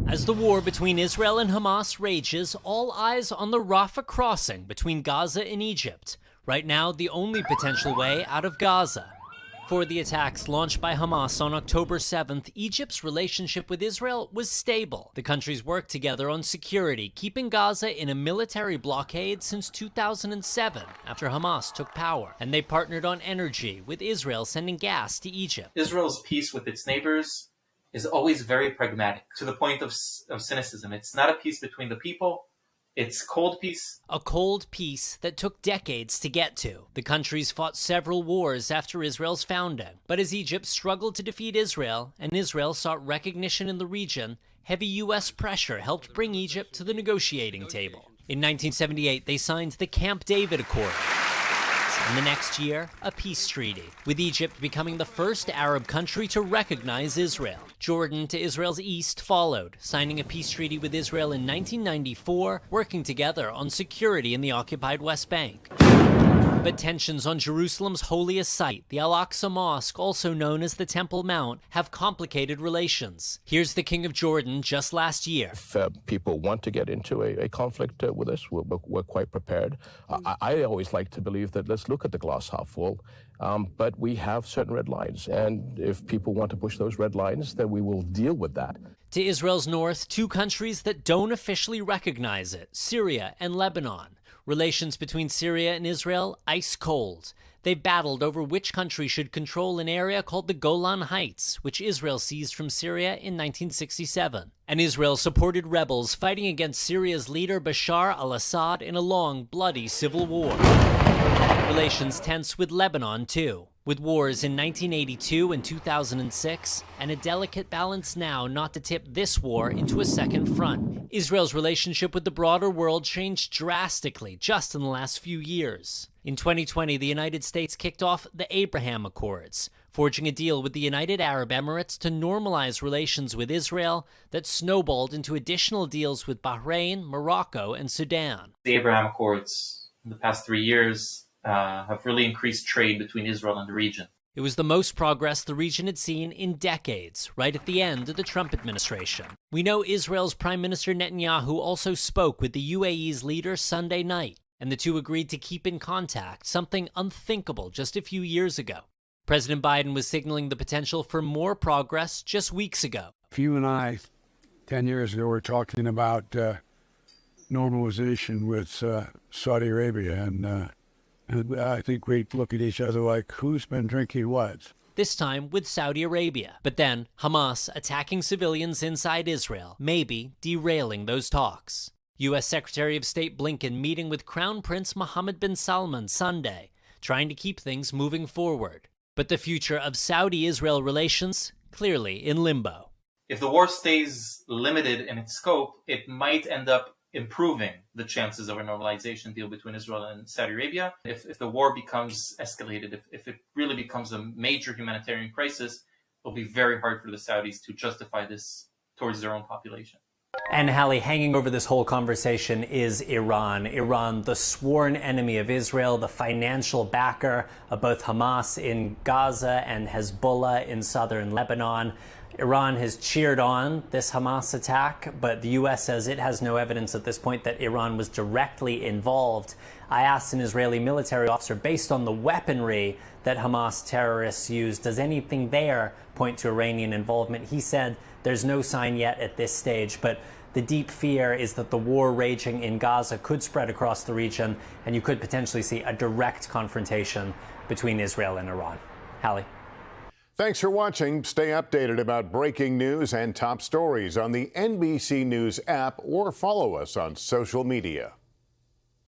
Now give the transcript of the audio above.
As the war between Israel and Hamas rages, all eyes on the Rafah crossing between Gaza and Egypt. Right now, the only potential way out of Gaza. For the attacks launched by Hamas on October 7th, Egypt's relationship with Israel was stable. The countries worked together on security, keeping Gaza in a military blockade since 2007, after Hamas took power. And they partnered on energy, with Israel sending gas to Egypt. Israel's peace with its neighbors is always very pragmatic, to the point of cynicism. It's not a peace between the people. It's cold peace. A cold peace that took decades to get to. The countries fought several wars after Israel's founding. But as Egypt struggled to defeat Israel, and Israel sought recognition in the region, heavy U.S. pressure helped bring Egypt to the negotiating table. In 1978, they signed the Camp David Accord. And the next year, a peace treaty, with Egypt becoming the first Arab country to recognize Israel. Jordan, to Israel's east, followed, signing a peace treaty with Israel in 1994, working together on security in the occupied West Bank. But tensions on Jerusalem's holiest site, the Al-Aqsa Mosque, also known as the Temple Mount, have complicated relations. Here's the King of Jordan just last year. If people want to get into a conflict with us, we're quite prepared. I always like to believe that let's look at the glass half full, but we have certain red lines. And if people want to push those red lines, then we will deal with that. To Israel's north, two countries that don't officially recognize it, Syria and Lebanon. Relations between Syria and Israel, ice cold. They've battled over which country should control an area called the Golan Heights, which Israel seized from Syria in 1967. And Israel supported rebels fighting against Syria's leader Bashar al-Assad in a long, bloody civil war. Relations tense with Lebanon, too, with wars in 1982 and 2006, and a delicate balance now not to tip this war into a second front. Israel's relationship with the broader world changed drastically just in the last few years. In 2020, the United States kicked off the Abraham Accords, forging a deal with the United Arab Emirates to normalize relations with Israel that snowballed into additional deals with Bahrain, Morocco, and Sudan. The Abraham Accords in the past 3 years have really increased trade between Israel and the region. It was the most progress the region had seen in decades, right at the end of the Trump administration. We know Israel's Prime Minister Netanyahu also spoke with the UAE's leader Sunday night, and the two agreed to keep in contact, something unthinkable just a few years ago. President Biden was signaling the potential for more progress just weeks ago. If you and I, 10 years ago, were talking about normalization with Saudi Arabia, and I think we'd look at each other like, who's been drinking what? This time with Saudi Arabia. But then Hamas attacking civilians inside Israel, maybe derailing those talks. U.S. Secretary of State Blinken meeting with Crown Prince Mohammed bin Salman Sunday, trying to keep things moving forward. But the future of Saudi-Israel relations, clearly in limbo. If the war stays limited in its scope, it might end up improving the chances of a normalization deal between Israel and Saudi Arabia. If the war becomes escalated, if it really becomes a major humanitarian crisis, it'll be very hard for the Saudis to justify this towards their own population. And Hallie, hanging over this whole conversation is Iran. Iran, the sworn enemy of Israel, the financial backer of both Hamas in Gaza and Hezbollah in southern Lebanon. Iran has cheered on this Hamas attack, but the U.S. says it has no evidence at this point that Iran was directly involved. I asked an Israeli military officer, based on the weaponry that Hamas terrorists used, does anything there point to Iranian involvement? He said there's no sign yet at this stage, but the deep fear is that the war raging in Gaza could spread across the region, and you could potentially see a direct confrontation between Israel and Iran. Hallie. Thanks for watching. Stay updated about breaking news and top stories on the NBC News app or follow us on social media.